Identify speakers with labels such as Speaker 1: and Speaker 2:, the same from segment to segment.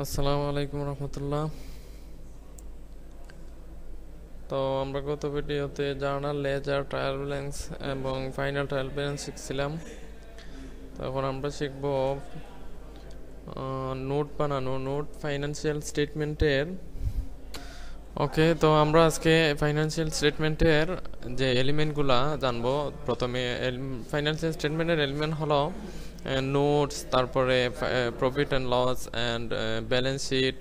Speaker 1: আসসালামু আলাইকুম রহমতুল্লাহ। তো আমরা গত ভিডিওতে জার্নাল, লেজার, ট্রায়াল ব্যালেন্স এবং ফাইনাল ট্রায়াল ব্যালেন্স শিখছিলাম। তখন আমরা শিখব নোট বানানো, নোট ফাইন্যান্সিয়াল স্টেটমেন্টের। ওকে, তো আমরা আজকে ফাইন্যান্সিয়াল স্টেটমেন্টের যে এলিমেন্টগুলা জানবো। প্রথমে ফাইন্যান্সিয়াল স্টেটমেন্টের এলিমেন্ট হলো নোটস, তারপরে profit and loss and balance sheet,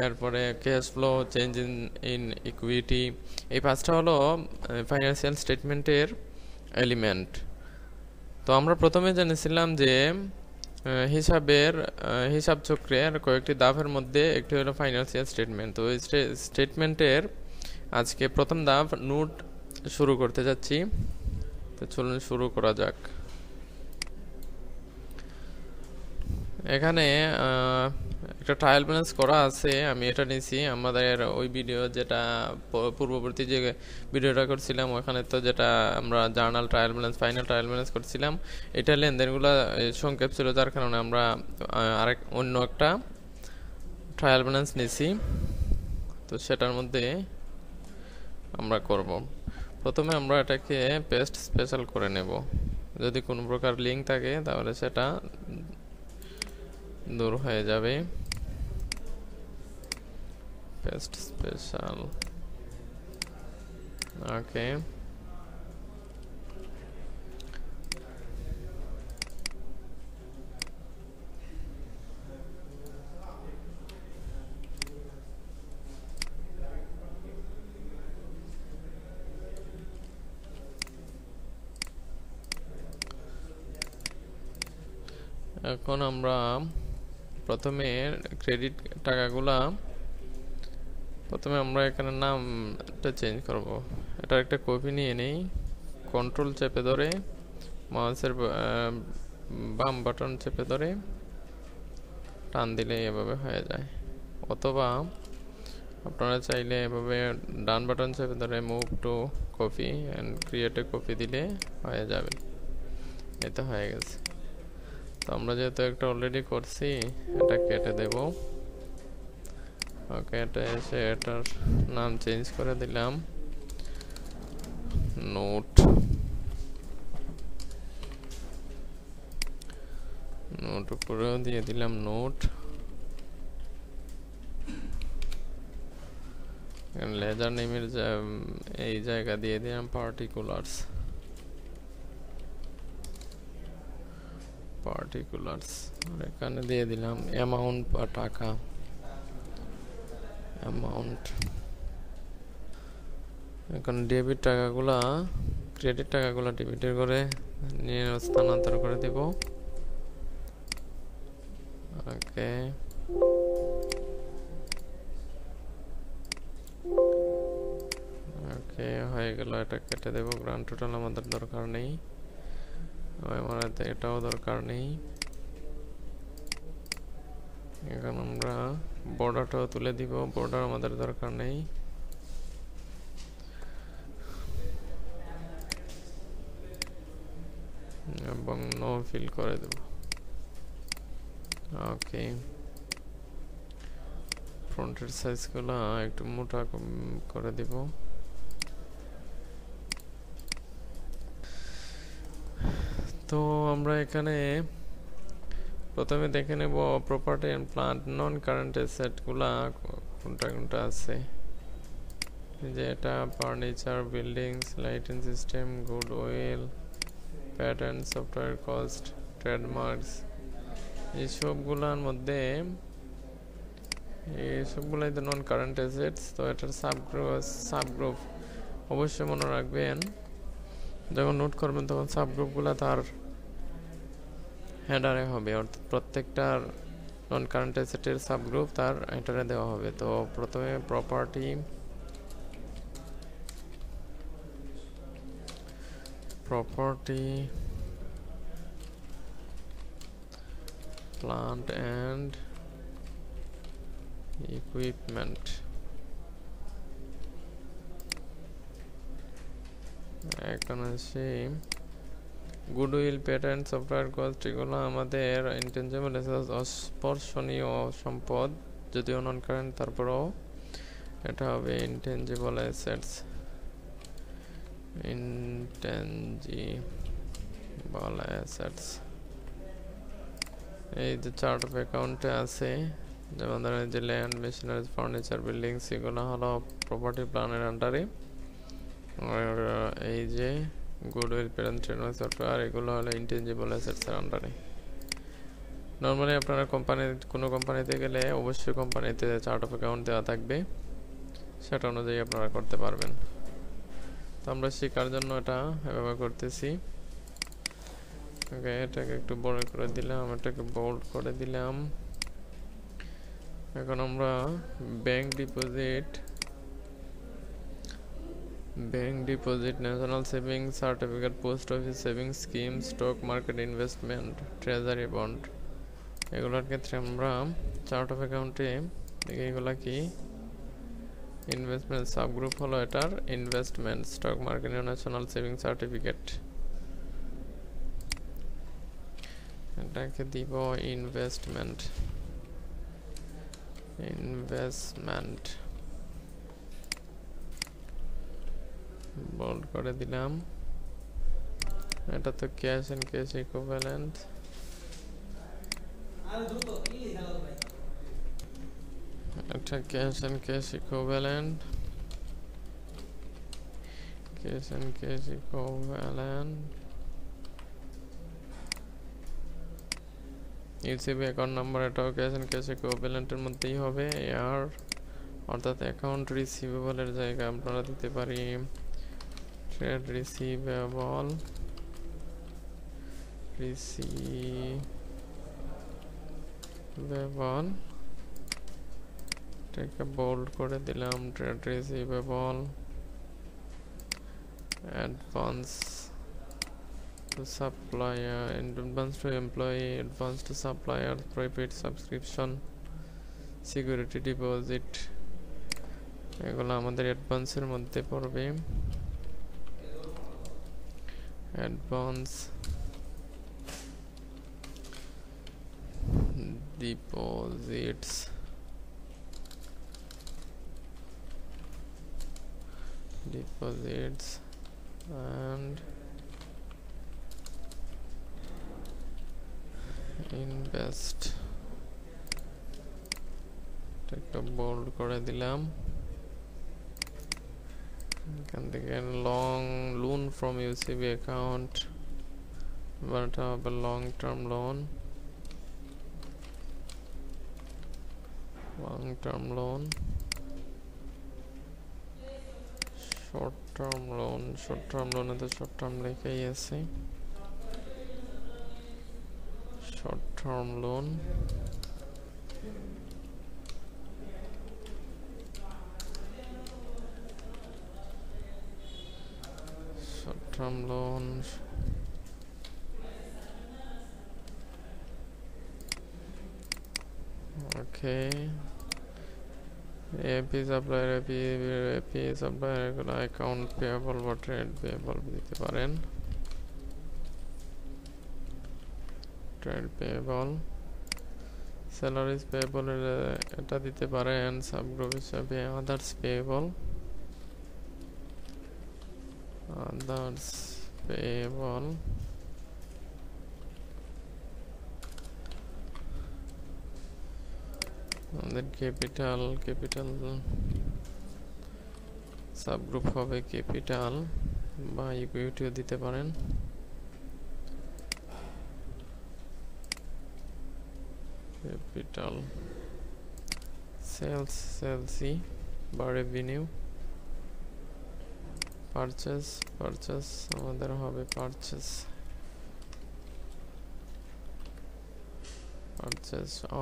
Speaker 1: এরপরে cash flow, change in equity. এই পাঁচটা হলো ফাইন্যান্সিয়াল স্টেটমেন্টের এলিমেন্ট। তো আমরা প্রথমে জেনেছিলাম যে হিসাব চক্রের কয়েকটি ধাপের মধ্যে একটি হলো ফাইন্যান্সিয়াল স্টেটমেন্ট। তো এই স্টেটমেন্টের আজকে প্রথম ধাপ নোট শুরু করতে যাচ্ছি। তো চলুন শুরু করা যাক। এখানে একটা ট্রায়াল ব্যালেন্স করা আছে, আমি এটা নিয়েছি আমাদের ওই ভিডিও, যেটা পূর্ববর্তী যে ভিডিওটা করছিলাম ওখানে, তো যেটা আমরা journal trial balance, final trial balance করছিলাম। এটা লেনদেনগুলো সংক্ষেপ ছিল, যার কারণে আমরা অন্য একটা ট্রায়াল ব্যালেন্স নিয়েছি। তো সেটার মধ্যে আমরা করব। প্রথমে আমরা এটাকে পেস্ট স্পেশাল করে নেব। যদি কোনো প্রকার লিঙ্ক থাকে তাহলে সেটা দূর হয়ে যাবে। পেস্ট স্পেশাল, ওকে। এখন আমরা প্রথমে ক্রেডিট টাকাগুলা, প্রথমে আমরা এখানে নামটা চেঞ্জ করব। এটার একটা কপি নিয়ে নেই, কন্ট্রোল চেপে ধরে মাউসের বাম বাটন চেপে ধরে টান দিলে এভাবে হয়ে যায়, অথবা আপনারা চাইলে এভাবে ডান বাটন চেপে ধরে move to copy and create a copy দিলে হয়ে যাবে। এটা হয়ে গেছে। তো আমরা যেহেতু একটা অলরেডি করছি, এটা কেটে দেব। ওকে, এটা এসে এটার নাম চেঞ্জ করে দিলাম নোট। নোট উপরেও দিয়ে দিলাম নোট। লেজার নেমের এই জায়গা দিয়ে দিলাম পার্টিকুলার্স। এখানে দিয়ে দিলাম অ্যামাউন্ট বা টাকা, অ্যামাউন্ট। এখন ডেবিট টাকাগুলা, ক্রেডিট টাকাগুলা ডেবিটের করে নিয়ে স্থানান্তর করে দেব। ওকে, ওকে হয়ে গেল। এটা কেটে দেব, গ্রান্ড টোটাল আমাদের দরকার নেই, আমার এটাও দরকার নেই। এখন আমরা বর্ডারটাও তুলে দিব, বর্ডার আমাদের দরকার নেই। এবং নো ফিল করে দেব। ওকে, ফ্রন্টের সাইজগুলো একটু মোটা করে দিব। তো আমরা এখানে প্রথমে দেখে নেব property and plant, non current অ্যাসেটগুলা কোনটা কোনটা আছে। যে এটা furniture, buildings, lighting system, goodwill, pattern, software cost, trademarks, এই সবগুলোর মধ্যে সবগুলাই তো নন কারেন্ট অ্যাসেটস। তো এটার সাবগ্রুপ অবশ্যই মনে রাখবেন, যখন নোট করবেন তখন সাবগ্রুপগুলো তার হেডারে হবে, অর্থাৎ প্রত্যেকটার নন কারেন্ট অ্যাসেটের সাবগ্রুপ তার হেডারে দেওয়া হবে। তো প্রথমে প্রপার্টি, প্লান্ট অ্যান্ড ইকুইপমেন্ট। এখন আসি গুডউইল, প্যাটেন্ট, সফটওয়্যার কস্ট এগুলো আমাদের ইনটেনজিবল অ্যাসেটস, অস্পর্শনীয় সম্পদ, যদিও নন কারেন্ট তারপরেও এটা হবে ইনটেনজিবল অ্যাসেটস। ইনটেনজিবল অ্যাসেটস এই যে চার্ট অফ অ্যাকাউন্টে আছে, যেমন ধরেন যে ল্যান্ড, মেশিনারিজ, ফার্নিচার, বিল্ডিংস এগুলো হলো প্রপার্টি প্ল্যানের আন্ডারে। আর এই যে গুডউইল, প্যাটেন্ট, ট্রেডমার্ক, সফটওয়্যার এগুলো হলো ইনটেনজিবল অ্যাসেটসের আন্ডারে। নর্মালি আপনারা কোনো কোম্পানিতে গেলে অবশ্যই কোম্পানিতে চার্ট অফ অ্যাকাউন্ট দেওয়া থাকবে, সেটা অনুযায়ী আপনারা করতে পারবেন। তো আমরা শেখার জন্য এটা ব্যবহার করতেছি। ওকে, এটাকে একটু বড় করে দিলাম, এটাকে বোল্ড করে দিলাম। এখন আমরা bank deposit, national savings certificate, post office savings scheme, stock market investment, treasury bond এগুলোর ক্ষেত্রে আমরা চার্ট অফ অ্যাকাউন্টে দেখি এগুলা কি। ইনভেস্টমেন্ট সাবগ্রুপ হলো এটার investment, stock market, national savings certificate, এটাকে দিব ইনভেস্টমেন্ট। বোল্ড করে দিলাম। এটা তো ক্যাশ এন্ড ক্যাশ ইকুইভ্যালেন্ট। এটা cash and cash equivalent, UCB account number, এটাও ক্যাশ এন্ড ক্যাশ ইকুইভ্যালেন্টের মধ্যেই হবে। আর অর্থাৎ অ্যাকাউন্ট রিসিভেবলের জায়গায় আপনারা দিতে পারি ট্রেড রিসিভেবল, এটাকে বোল্ড করে দিলাম। Trade receivable, advance to supplier, advance to employee, advance to supplier, prepaid subscription, security deposit এগুলো আমাদের অ্যাডভান্সের মধ্যে পড়বে। অ্যাডভান্স ডিপোজিটস, and ইনভেস্ট, এটাকে বোল্ড করে দিলাম। এখান থেকে লোন ফ্রম ইউসিবি অ্যাকাউন্ট, এটা হবে long term loan, short term লোনে তো শর্ট টার্ম লেখাই আছে। short term loan, okay. AP supplier, AP supplier এগুলো অ্যাকাউন্ট পেয়েবল বা ট্রেড পেয়েবল দিতে পারেন। ট্রেড পেয়েবল, স্যালারিজ পেয়েবল এটা দিতে পারেন সাবগ্রুপ হিসাবে। আদার্স পেয়েবল, আমাদের ক্যাপিটাল সাবগ্রুপ হবে ক্যাপিটাল বা ইকুইটিও দিতে পারেন। ক্যাপিটাল, সেলসি বা রেভিনিউ, পারচেস আমাদের হবে purchase,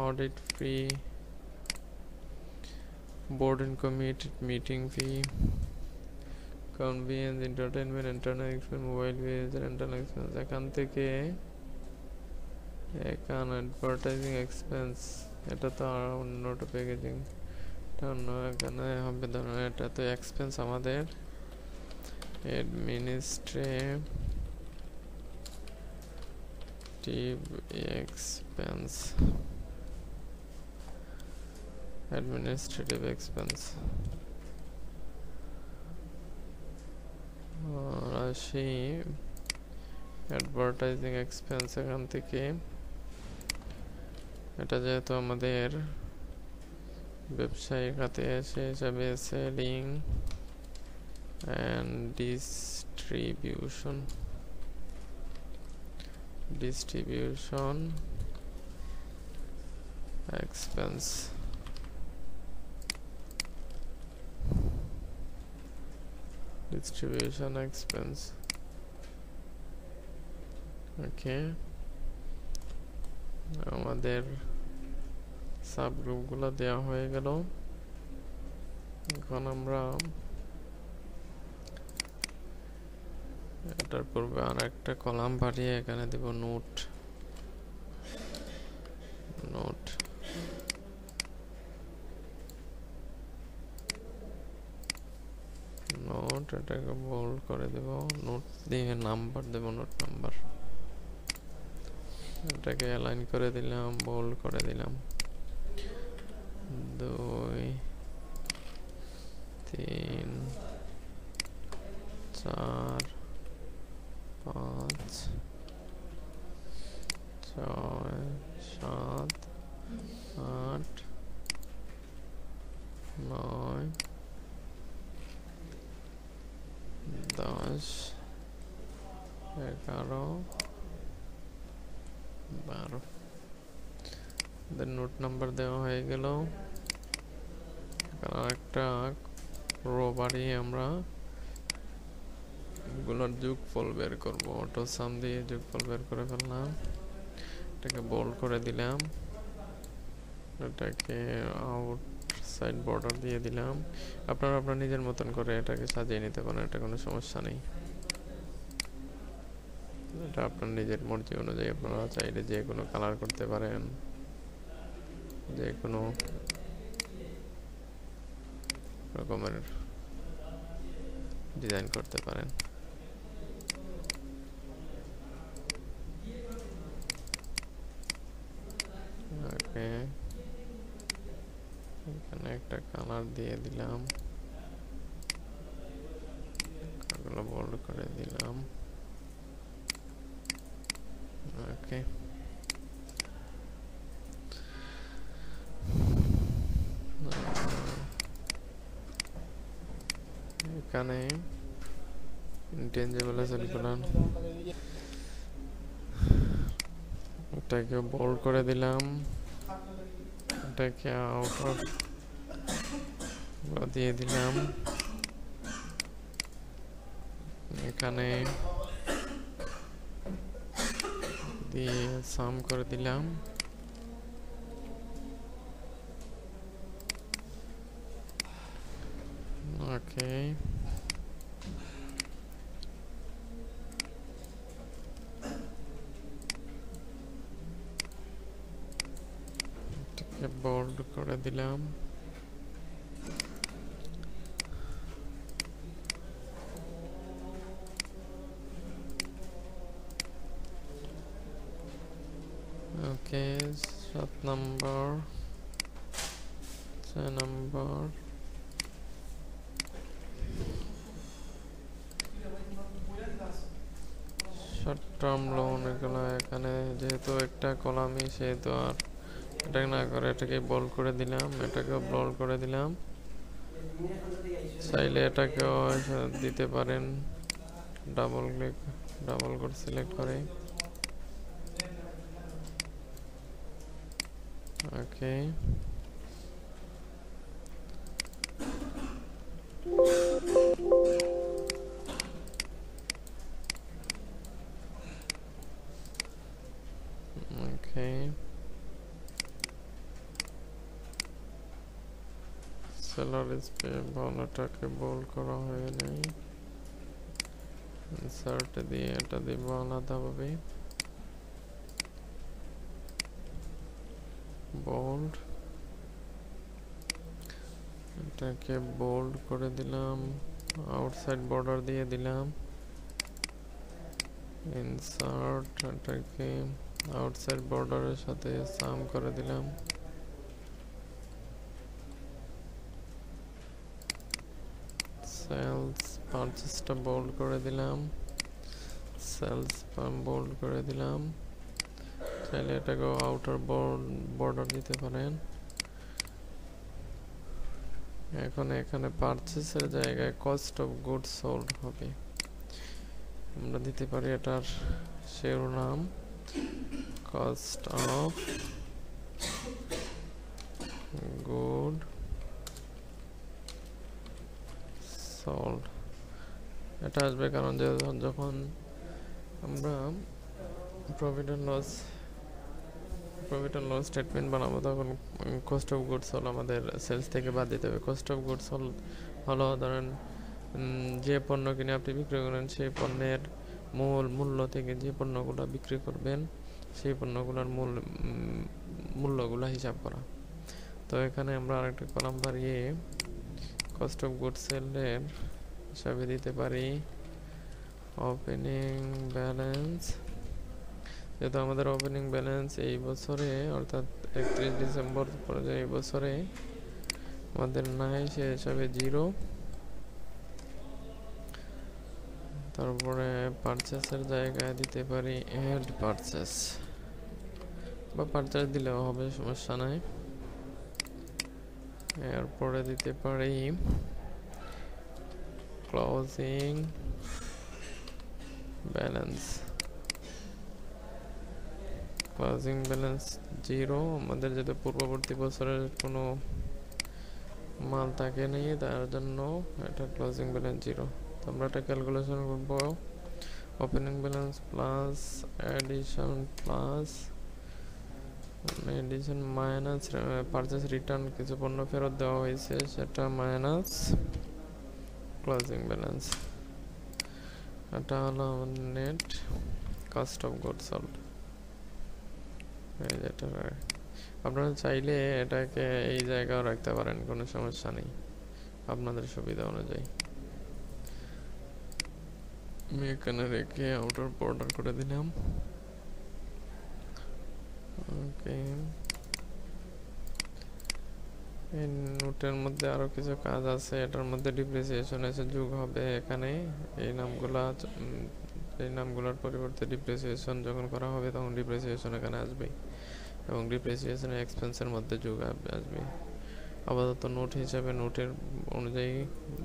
Speaker 1: audit fee, board and committee meeting fee, convenience, entertainment, internal expense, mobile fees, rental expense। এখান থেকে অ্যাডভার্টাইজিং এক্সপেন্স, এটা তো আর অন্যটা প্যাকেজিং, এখানে হবে ধরুন এটা তো এক্সপেন্স আমাদের। Expense, administrative expense. আর আসি অ্যাডভার্টাইজিং এক্সপেন্স, এখান থেকে এটা যেহেতু আমাদের ব্যবসায়িক খাতে সে হিসাবে selling and distribution expense. Distribution expense, okay. আমাদের সাব গ্রুপগুলো দেওয়া হয়ে গেল। এখন আমরা এটার পূর্বে আর একটা কলাম বাড়িয়ে এখানে দেব নোট। এটাকে বোল্ড করে দেব, নোট দিয়ে নাম্বার দেব, নোট নাম্বার। এটাকে অ্যালাইন করে দিলাম, বোল্ড করে দিলাম। 2 3 4 5 6 7 8 9 10 11 12। নোট নাম্বার দেওয়া হয়ে গেল। একটা রো বাড়িয়ে আমরা এগুলোর যোগফল বের করব। অটো সাম দিয়ে যোগফল বের করে ফেললাম। এটাকে বোল্ড করে দিলাম, এটাকে আউট সাইড বর্ডার দিয়ে দিলাম। আপনারা আপনার নিজের মতন করে এটাকে সাজিয়ে নিতে পারেন, এটা কোনো সমস্যা নেই। এটা আপনার নিজের মর্জি অনুযায়ী আপনারা চাইলে যে কোনো কালার করতে পারেন, যে কোনো রকমের ডিজাইন করতে পারেন। ওকে, এখানে একটা কালার দিয়ে দিলাম, এগুলো বোল্ড করে দিলাম। ওকে, এখানে ইনটেনজিবল অ্যাসেটগুলো এটাকে বোল্ড করে দিলাম, এটাকে আউটার দিয়ে দিলাম। এখানে দিয়ে সাম করে দিলাম। ওকে, এটাকে বোল্ড করে দিলাম। ওকে, 7 নম্বর, 6 নম্বর, শর্ট টার্ম লোন। এগুলো এখানে যেহেতু একটা কলামই, সেহেতু আর এটা না করে এটাকে বোল্ড করে দিলাম, এটাকেও বোল্ড করে দিলাম। চাইলে এটাকেও দিতে পারেন ডাবল করে সিলেক্ট করে। ওকে, ওকে, সেলার ইজ পেয়েবল, এটাকে বোল্ড করা হয়ে নেই। ইনসার্ট দিয়ে এটা দিব আলাদাভাবে, বোল্ড। এটাকে বোল্ড করে দিলাম, আউটসাইড বর্ডার দিয়ে দিলাম। ইনসার্ট, এটাকে আউটসাইড বর্ডারের সাথে সাম করে দিলাম। সেলস পারচেসটা বোল্ড করে দিলাম, সেলস বোল্ড করে দিলাম। চাইলে এটাকে আউটার বর্ডার দিতে পারেন। এখন এখানে পারচেসের জায়গায় কস্ট অফ গুডস সোল্ড হবে, আমরা দিতে পারি এটার শিরোনাম কস্ট অফ গুড সোল্ড। এটা আসবে কারণ যে যখন আমরা প্রফিট অ্যান্ড লস স্টেটমেন্ট বানাবো তখন কস্ট অফ গুডস সোল্ড আমাদের সেলস থেকে বাদ দিতে হবে। কস্ট অফ গুডস সোল্ড হলো ধরেন যে পণ্য কিনে আপনি বিক্রি করেন সেই পণ্যের মূল্য থেকে যে পণ্যগুলো বিক্রি করবেন সেই পণ্যগুলোর মূল্যগুলো হিসাব করা। তো এখানে আমরা আরেকটা কলাম বাড়িয়ে কস্ট অফ গুডস সেলের হিসাবে দিতে পারি ওপেনিং ব্যালেন্স। যেহেতু আমাদের ওপেনিং ব্যালেন্স এই বছরে অর্থাৎ 31 ডিসেম্বর পরে এই বছরে আমাদের নাই, সে হিসাবে 0। তারপরে পারচেসের জায়গায় দিতে পারি এড পারচেস, বা পারচেস দিলেও হবে, সমস্যা নাই। এরপরে দিতে পারি ক্লোজিং ব্যালেন্স। ক্লোজিং ব্যালেন্স 0, আমাদের যাতে পূর্ববর্তী বছরের কোনো মাল থাকে নেই তার জন্য এটা ক্লোজিং ব্যালেন্স 0। তো আমরা এটা ক্যালকুলেশন করব opening balance plus addition plus addition minus purchase return, কিছু পণ্য ফেরত দেওয়া হয়েছে সেটা মাইনাস ক্লোজিং ব্যালেন্স। এটা হলো আমাদের net cost of goods sold. এটা আপনারা চাইলে এটাকে এই জায়গায় রাখতে পারেন, কোনো সমস্যা নেই, আপনাদের সুবিধা অনুযায়ী। আমি এখানে রেখে আউটার বর্ডার করে দিলাম। ওকে, এই নোটের মধ্যে আরো কিছু কাজ আছে, এটার মধ্যে ডিপ্রিসিয়েশন এসে যোগ হবে এখানে। এই নামগুলোর পরিবর্তে ডিপ্রিসিয়েশন যখন করা হবে তখন ডিপ্রিসিয়েশন এখানে আসবে এবং ডিপ্রিসিয়েশন এক্সপেন্সের মধ্যে যোগ আসবে। আপাতত নোট হিসাবে নোটের অনুযায়ী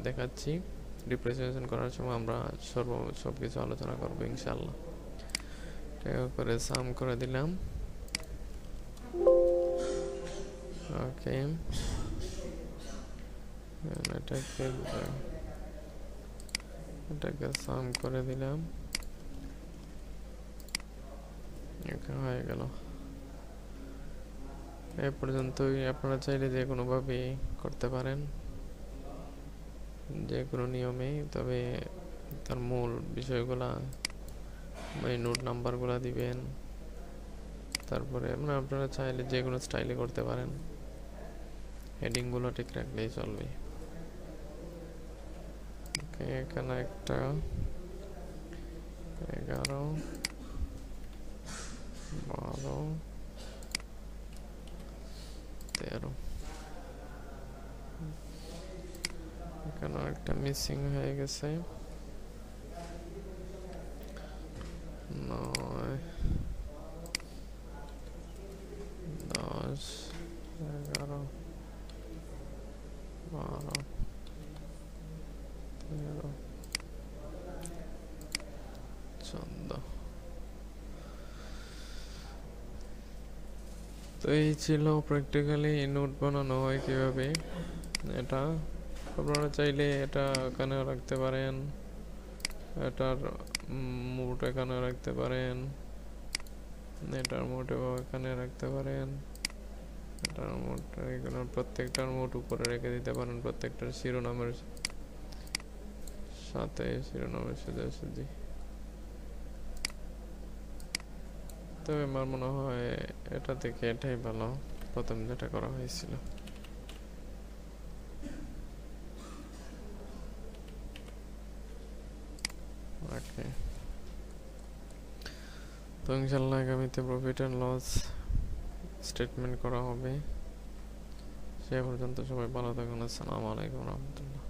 Speaker 1: দেখাচ্ছি, ডিপ্রিসিয়েশন করার সময় আমরা সব কিছু আলোচনা করবো ইনশাল্লাহ। করে সাম করে দিলাম। ওকে, এটাকে সাম করে দিলাম, হয়ে গেল। এ পর্যন্তই। আপনারা চাইলে যে কোনোভাবে করতে পারেন, যে কোনো নিয়মে, তবে তার মূল বিষয়গুলা মানে নোট নাম্বারগুলা দিবেন। তারপরে মানে আপনারা চাইলে যে কোনো স্টাইলে করতে পারেন, হেডিংগুলো ঠিক রাখলেই চলবে। ওকে, এখানে একটা 11 12 13 এখানে একটা মিসিং হয়ে গেছে, 9 10 11 12 13 14। তো এই ছিল প্র্যাকটিক্যালি নোট বানানো হয় কিভাবে। এটা আপনারা চাইলে এটা এখানে রাখতে পারেন, এটার মোট এখানে রাখতে পারেন, এটার মোট এখানে রাখতে পারেন, এটার মোট এখানে প্রত্যেকটার মোট উপরে রেখে দিতে পারেন, প্রত্যেকটার শিরোনামের সাথে শিরোনামের সোজাসুজি। তবে আমার মনে হয় এটা থেকে এটাই ভালো, প্রথম যেটা করা হয়েছিল। ওকে, তো ইনশাল্লাহ আগামীতে প্রফিট অ্যান্ড লস স্টেটমেন্ট করা হবে। সে পর্যন্ত সবাই ভালো থাকুন। আসসালামু আলাইকুম রহমতুল্লাহ।